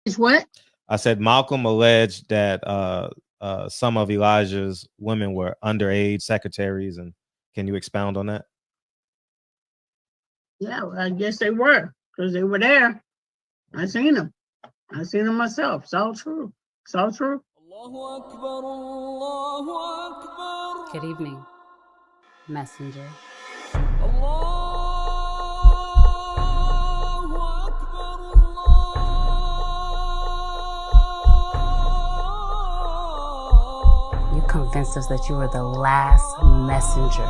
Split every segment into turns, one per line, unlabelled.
Is what?
I said Malcolm alleged that some of Elijah's women were underage secretaries, and can you expound on that?
Yeah, well, I guess they were because they were there. I seen them. I seen them myself. It's all true. It's all true.
Good evening, messenger. You convinced us that you were the last messenger.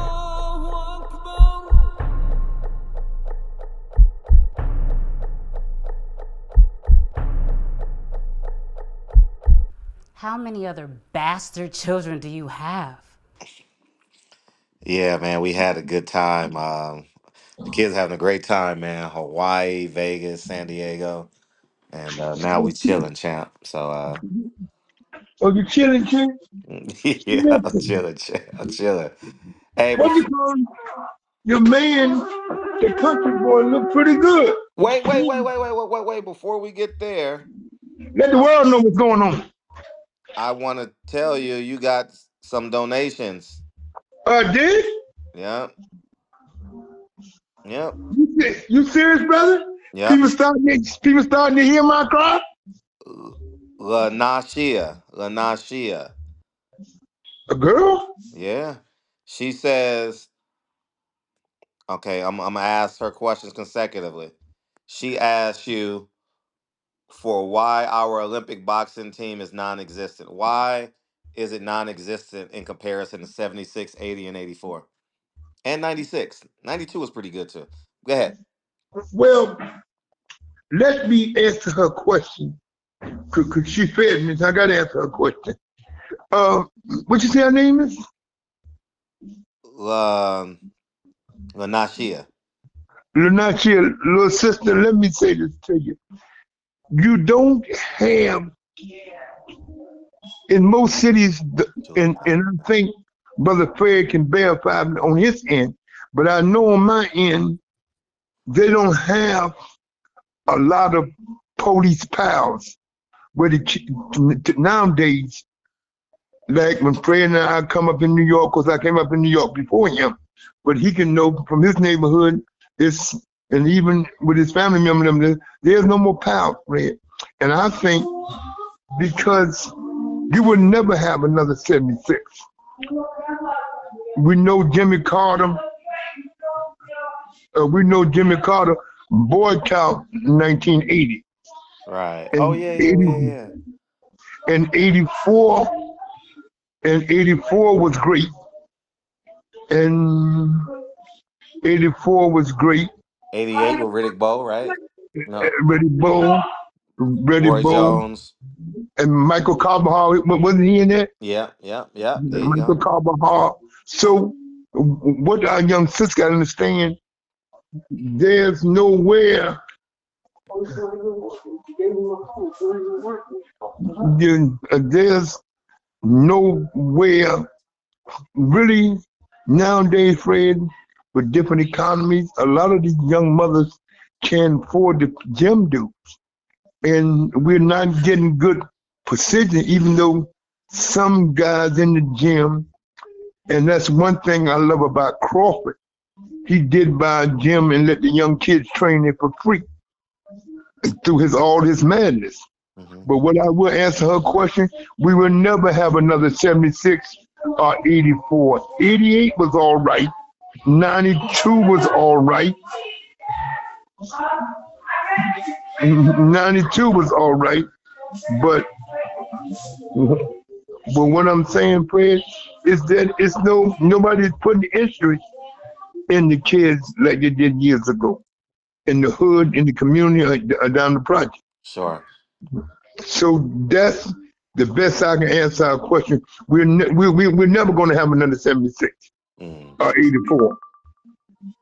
How many other bastard children do you have?
Yeah, man, we had a good time. The kids having a great time, man. Hawaii, Vegas, San Diego, and now we chilling, champ. So
Oh, you chilling, chick?
yeah, I'm
Listen,
chilling, champ. I'm chilling. Hey,
what you call your man, the country boy, look pretty good.
wait. Before we get there,
Let the
I,
world know what's going on.
I want to tell you, you got some donations.
Did?
Yep, yep,
You serious, brother?
yep.
People starting to hear my cry.
Lanashia.
A girl?
Yeah, she says. Okay, I'm gonna ask her questions consecutively. She asks you for why our Olympic boxing team is non-existent. Why is it non-existent in comparison to 76, 80, and 84? And 96. 92 was pretty good too. Go ahead.
Well, let me answer her question. Cause she fed me, so I gotta answer her question. Uh, what you say her name is?
Um, Lanashia.
Lenachia, little sister, let me say this to you. You don't have in most cities, and I think Brother Fred can verify on his end, but I know on my end, they don't have a lot of police powers. Where nowadays, like when Fred and I come up in New York, because I came up in New York before him, but he can know from his neighborhood, it's, and even with his family members, there's no more power, Fred. And I think because you would never have another 76. We know Jimmy Carter. Boycott 1980
Right. Oh
and
yeah,
80 and 84 and 84 was great. And 84 was great.
88 with Riddick Bowe, right? No.
Ready Bowl, Ready
Roy
Bowl,
Jones.
and Michael Carbajal. Wasn't he in there?
Yeah. There you
Michael
go.
Carbajal. So what our young sis got to understand, there's nowhere there's nowhere really nowadays, Fred, with different economies, a lot of these young mothers can't afford the gym dues. And we're not getting good precision, even though some guys in the gym, and that's one thing I love about Crawford. He did buy a gym and let the young kids train there for free through all his madness.
Hmm.
But what I will answer her question, we will never have another 76 or 84. 88 was all right. 92 was all right. 92 was all right. But what I'm saying, Fred, is that it's nobody's putting interest in the kids like they did years ago in the hood, in the community, or down the project.
Sure.
So that's the best I can answer our question. We're never going to have another 76
Mm.
or 84.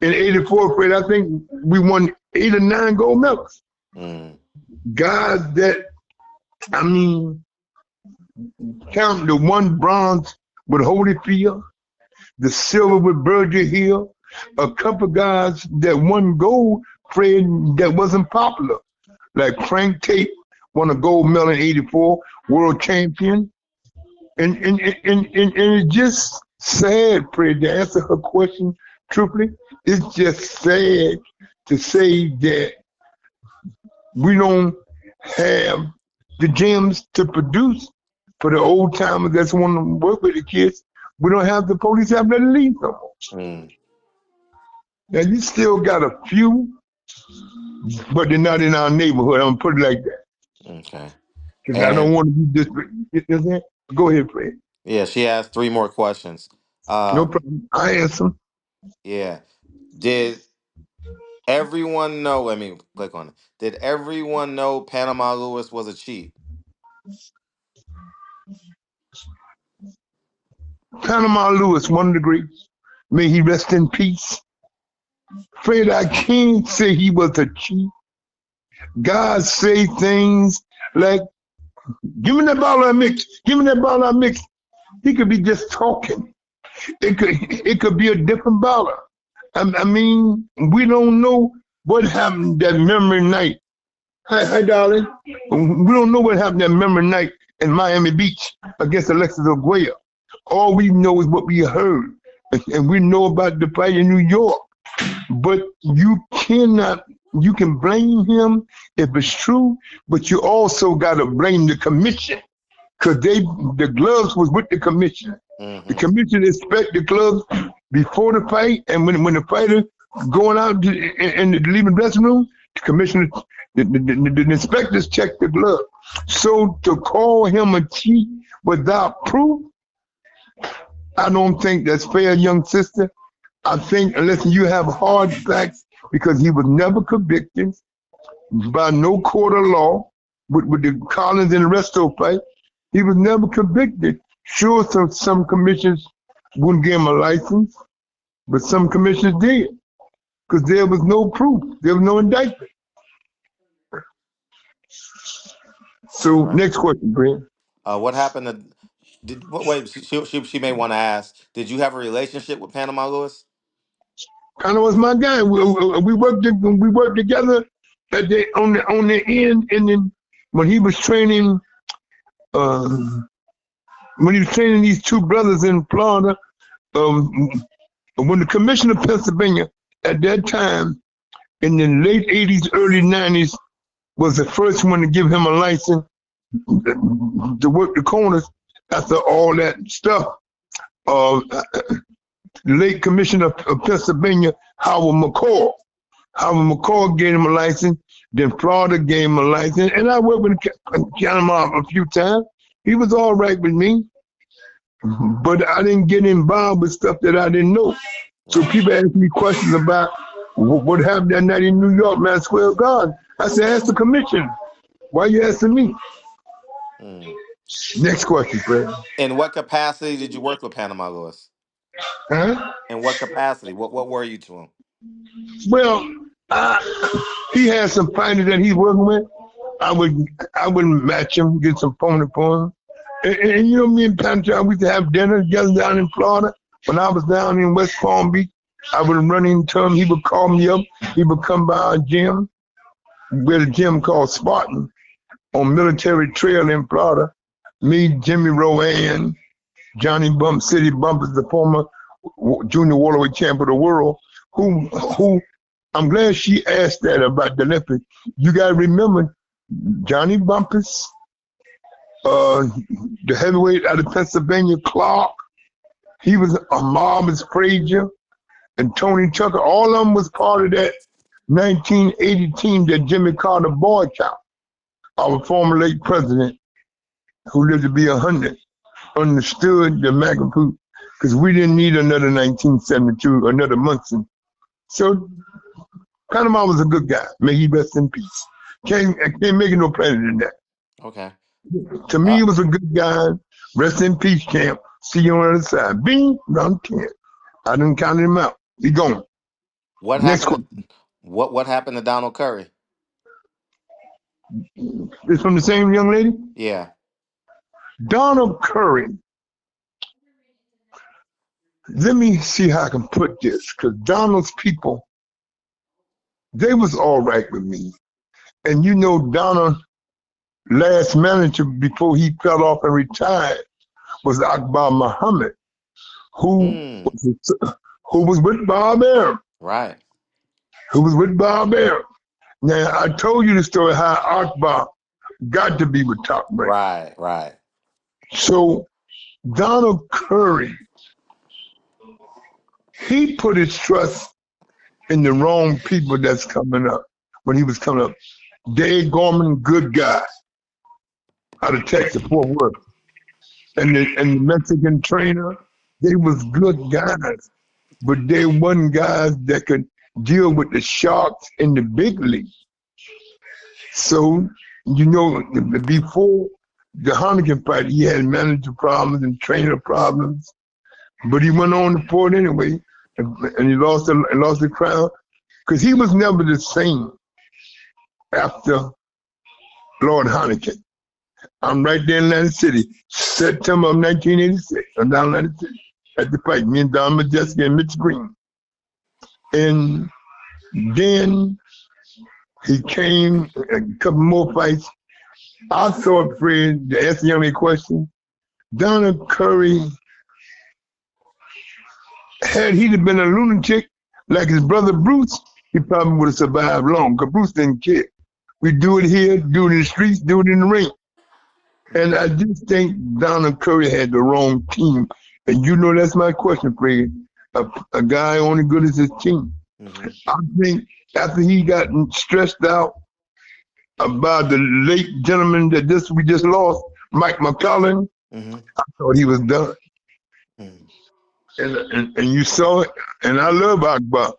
In 84, Fred, I think we won 8 or 9 gold medals.
Mm.
Guys that, I mean, count the one bronze with Holyfield, the silver with Berger Hill, a couple guys that won gold, Fred, that wasn't popular, like Frank Tate won a gold medal in '84, world champion. And it's just sad, Fred, to answer her question truthfully. It's just sad to say that we don't have the gems to produce for the old timers that's want to work with the kids. We don't have the police have that lead no more.
Mm.
Now you still got a few, but they're not in our neighborhood. I'm gonna put it like that.
Okay.
Because I don't
And
want to be disrespectful. Go ahead, Fred.
yeah, she asked 3 more questions.
No problem. I answer.
Yeah. Did everyone know? Let me click on it. Did everyone know Panama Lewis was a cheat?
Panama Lewis, 1 degree. May he rest in peace. Fred, I can't say he was a cheat. God say things like, give me that ball I mix. Give me that ball I mix. He could be just talking. It could be a different baller. I mean, we don't know what happened that memory night. Hi, darling. We don't know what happened that memory night in Miami Beach against Alexis Oguea. All we know is what we heard. And we know about the fight in New York. But you can blame him if it's true, but you also got to blame the commission. Because the gloves was with the commission.
Mm-hmm.
The commission inspect the gloves before the fight, and when the fighter going out and leaving the dressing room, the commissioner, the inspectors check the glove. So to call him a cheat without proof, I don't think that's fair, young sister. I think unless you have hard facts, because he was never convicted by no court of law with the Collins and the Resto fight, he was never convicted. Sure, some commissions wouldn't give him a license, but some commissions did, because there was no proof. There was no indictment. So,
Right.
next question, Brent.
What happened to? Wait, she may want to ask. Did you have a relationship with Panama Lewis?
Kind of was my guy. We worked together on the end, and then when he was training, these two brothers in Florida, when the commissioner of Pennsylvania at that time in the late '80s, early '90s was the first one to give him a license to work the corners after all that stuff. The late commissioner of Pennsylvania, Howard McCall. Howard McCall gave him a license. Then Florida gave him a license. And I worked with Panama a few times. He was all right with me. But I didn't get involved with stuff that I didn't know. So people ask me questions about what happened that night in New York, man, swear to God. I said, ask the commission. Why are you asking me?
Mm.
Next question, Fred.
In what capacity did you work with Panama Lewis?
Huh?
In what capacity? What were you to him?
Well, he has some fighters that he's working with. I wouldn't match him, get some phony for him. And you know, me and Panama, we used to have dinner together down in Florida. When I was down in West Palm Beach, I would run into him. He would call me up. He would come by our gym. We had a gym called Spartan on Military Trail in Florida. Me, Jimmy Rowan, Johnny Bump City Bumpers, the former junior welterweight champ of the world, who I'm glad she asked that about the Olympics. You got to remember Johnny Bumpers, the heavyweight out of Pennsylvania, Clark. He was a Marvis Frazier and Tony Tucker. All of them was part of that 1980 team that Jimmy Carter boycotted, our former late president, who lived to be 100, understood the magnitude, because we didn't need another 1972, another Munson. So Panama was a good guy. May he rest in peace. I can't make it no better than that.
Okay.
To me, he was a good guy. Rest in peace, champ. See you on the other side. Bing, round 10. I didn't count him out. He gone.
What
Next
happened?
question.
What happened to Donald Curry?
It's from the same young lady?
Yeah.
Donald Curry. Let me see how I can put this, because Donald's people, they was all right with me. And you know, Donald last manager before he fell off and retired was Akbar Muhammad, who who was with Bob Arum.
Right.
Who was with Bob Arum. Now, I told you the story how Akbar got to be with Top Rank.
Right, right.
So Donald Curry, he put his trust in the wrong people that's coming up when he was coming up. Dave Gorman, good guy, out of Texas, Fort Worth. And the Mexican trainer, they was good guys, but they wasn't guys that could deal with the sharks in the big league. So, you know, before the Heineken fight, he had manager problems and trainer problems, but he went on to Ford anyway, and he lost the crown because he was never the same after Lord Heineken. I'm right there in Atlantic City, September of 1986. I'm down in Atlantic City at the fight, me and Don Majeski and Mitch Green. And then he came, a couple more fights. I thought, Fred, to answer the young lady question, Donald Curry, had he been a lunatic like his brother Bruce, he probably would have survived long, because Bruce didn't care. We do it here, do it in the streets, do it in the ring. And I just think Donald Curry had the wrong team. And you know that's my question, Fred. A guy only good as his team.
Mm-hmm.
I think after he got stressed out about the late gentleman that we just lost, Mike McCollum,
Mm-hmm.
I thought he was done.
Mm-hmm.
And you saw it, and I love Akbar.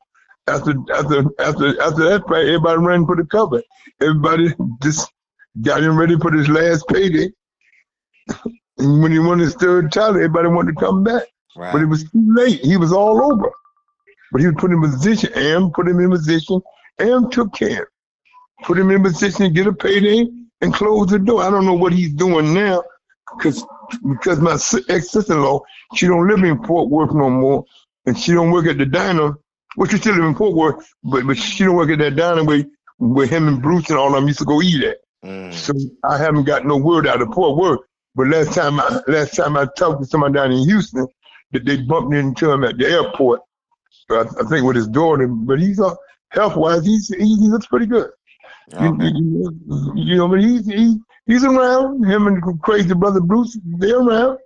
After that fight, everybody ran for the cover. Everybody just got him ready for his last payday. And when he won his third title, everybody wanted to come back.
Right.
But it was too late. He was all over. But he was put in position, and put him in position, and took care. Put him in position to get a payday and close the door. I don't know what he's doing now, because my ex-sister-in-law, she don't live in Fort Worth no more, and she don't work at the diner. Well, she still live in Fort Worth, but she don't work at that diner where him and Bruce and all of them used to go eat at. So I haven't got no word out of Fort Worth. But last time I talked to somebody down in Houston, that they bumped into him at the airport. I think with his daughter. But he's health-wise, he looks pretty good.
Okay.
You know, but he's around. Him and crazy brother Bruce, they're around.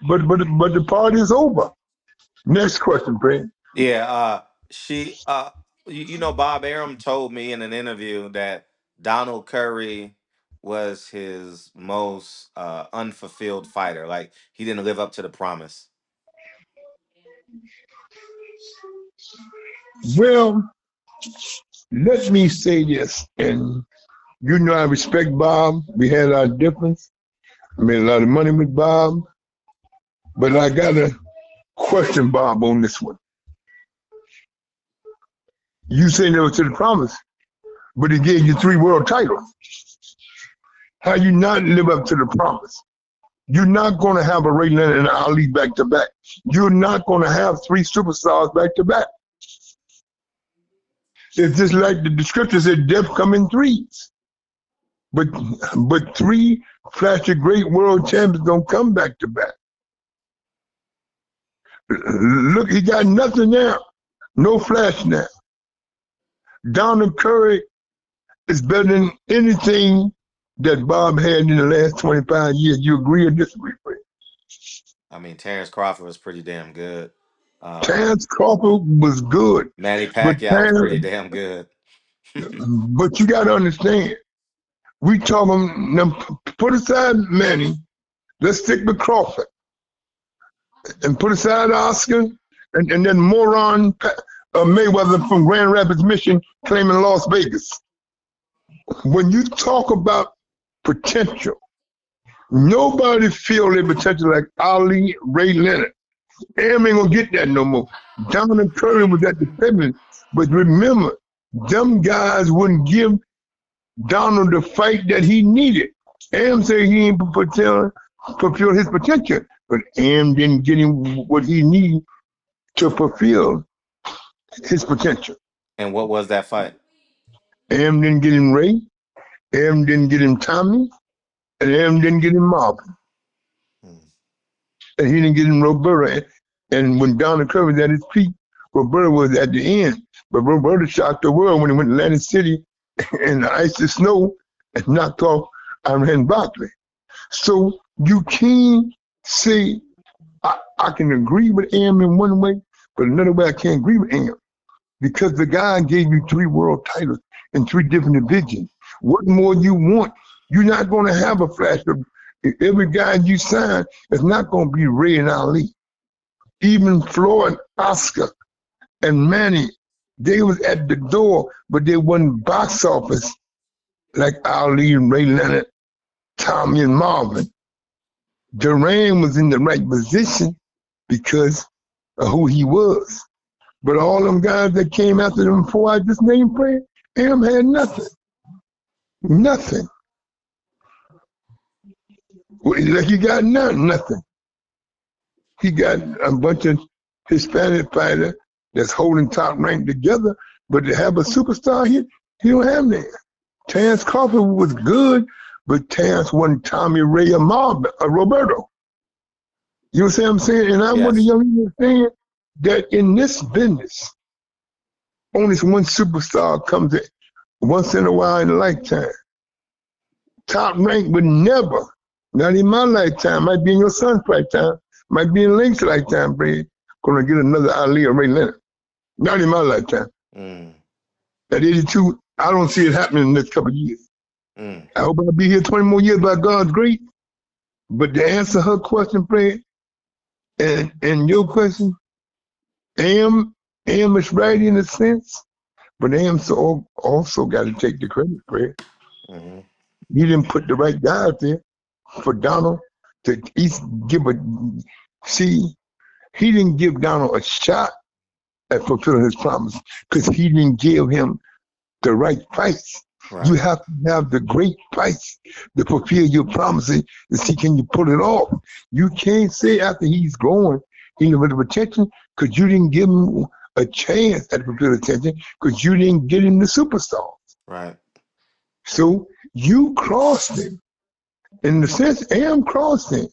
But the party is over. Next question, Brad.
Yeah, you know, Bob Arum told me in an interview that Donald Curry was his most unfulfilled fighter. Like he didn't live up to the promise.
Well, let me say this, and you know I respect Bob. We had our difference. I made a lot of money with Bob, but I gotta question Bob on this one. You say never to the promise, but he gave you 3 world titles. How you not live up to the promise? You're not going to have a Ray Leonard and Ali back to back. You're not going to have 3 superstars back to back. It's just like the scripture said, death come in 3s. But 3 flashy great world champions don't come back to back. Look, he got nothing now. No flash now. Donald Curry is better than anything that Bob had in the last 25 years. You agree or disagree, Fred?
I mean, Terrence Crawford was pretty damn good.
Terrence Crawford was good.
Manny Pacquiao was pretty damn good.
But you got to understand, we talking, now put aside Manny, let's stick with Crawford. And put aside Oscar, and then moron Mayweather from Grand Rapids, Michigan, claiming Las Vegas. When you talk about potential, nobody feel their potential like Ali, Ray Leonard. Am ain't gonna get that no more. Donald Curry was at the pivot, but remember, them guys wouldn't give Donald the fight that he needed. Am said he ain't fulfill his potential, but Am didn't get him what he needed to fulfill his potential.
And what was that fight?
Am didn't get him Ray. Am didn't get him Tommy. and Am didn't get him Marvin,
Mm.
and he didn't get him Roberta. And when Donna Curry was at his peak, Roberta was at the end. But Roberta shocked the world when he went to Atlantic City and the ice and snow and knocked off Iran Barkley. So you can't say I can agree with Am in one way, but another way I can't agree with Am. Because the guy gave you 3 world titles in 3 different divisions. What more you want? You're not going to have a flash of every guy you sign is not going to be Ray and Ali. Even Floyd, Oscar, and Manny, they was at the door, but they wasn't box office like Ali and Ray Leonard, Tommy and Marvin. Duran was in the right position because of who he was. But all them guys that came after them before I just named Fred, Am had nothing. Nothing. Like he got nothing. He got a bunch of Hispanic fighters that's holding Top Rank together, but to have a superstar here, he don't have that. Terrence Crawford was good, but Terrence wasn't Tommy Ray or Marvin or Roberto. You know what I'm saying? And I want the
Yes.
young people saying that in this business, only one superstar comes in once in a while in a lifetime. Top Rank would never, not in my lifetime, might be in your son's lifetime, might be in Link's lifetime, Brad, gonna get another Ali or Ray Leonard. Not in my lifetime.
Mm.
At 82, I don't see it happening in the next couple of years.
Mm.
I hope I'll be here 20 more years by God's grace. But to answer her question, Brad, and your question, Am is right in a sense, but Am also got to take the credit, Brad.
Mm-hmm.
He didn't put the right guy out there for Donald to give a. See, he didn't give Donald a shot at fulfilling his promise because he didn't give him the right price.
Right.
You have to have the great price to fulfill your promises to see can you pull it off. You can't say after he's growing in with the potential because you didn't give him a chance at fulfilling attention because you didn't get him the superstar.
Right.
So you crossed him. In the sense, Am crossed him.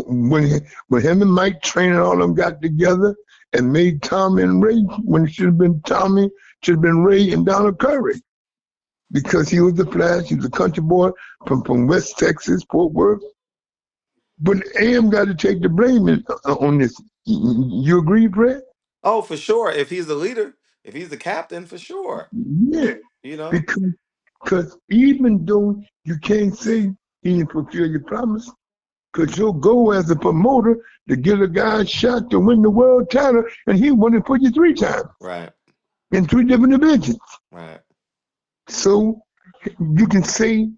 When him and Mike Trainer all of them got together and made Tommy and Ray, when it should have been Tommy, should have been Ray and Donald Curry. Because he was the Flash, he was a country boy from West Texas, Fort Worth. But Am got to take the blame on this. You agree, Brett?
Oh, for sure. If he's the leader, if he's the captain, for sure.
Yeah.
You know.
Because even though you can't say he didn't fulfill your promise, because you'll go as a promoter to get a guy a shot to win the world title, and he won it for you 3 times.
Right.
In 3 different divisions.
Right.
So you can say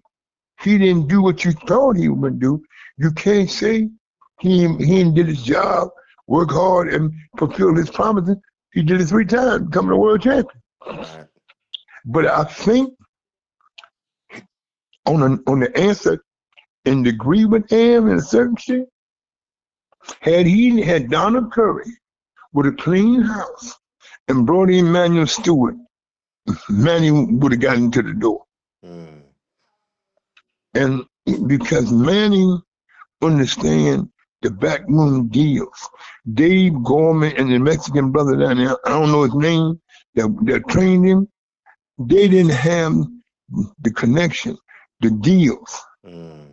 he didn't do what you thought he would do. You can't say he did his job, work hard, and fulfill his promises. He did it 3 times, becoming a world champion.
Right.
But I think on the answer, and agree with Am in a certain shit, had Donald Curry with a clean house and brought in Manuel Stewart, Manny would have gotten to the door.
Mm.
And because Manny understand the backroom deals, Dave Gorman and the Mexican brother down there, I don't know his name, that trained him, they didn't have the connection, the deals.
Mm.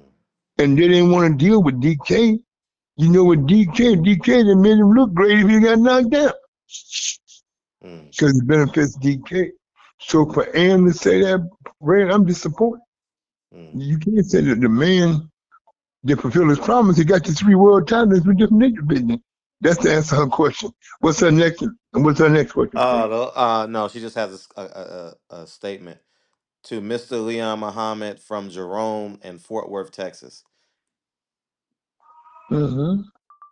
And they didn't want to deal with DK. You know what DK that made him look great if he got knocked out. Because it benefits DK. So for Am to say that, Red, I'm disappointed. You can't say that the man that fulfilled his promise, he got you 3 world titles with different business. That's the answer to her question. What's her next question?
No, she just has a statement to Mr. Leon Muhammad from Jerome in Fort Worth, Texas.
Mm-hmm.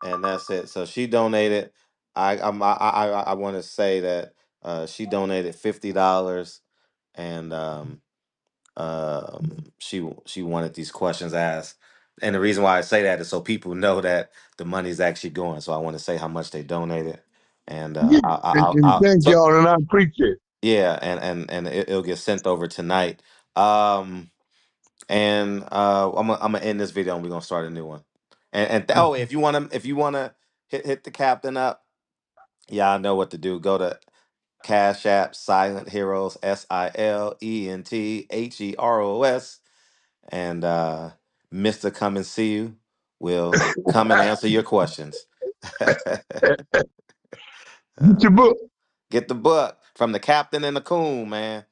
And that's it. So she donated. I want to say that she donated $50, and she wanted these questions asked. And the reason why I say that is so people know that the money's actually going. So I want to say how much they donated, and
Yeah, and thank y'all, and I appreciate it.
yeah, and it'll get sent over tonight. And I'm gonna end this video and we're gonna start a new one. And if you wanna hit the captain up, y'all know what to do. Go to Cash App Silent Heroes, SILENTHEROS, and Mr. Come and See You will come and answer your questions.
Get your book.
Get the book from the Captain and the Coon, man.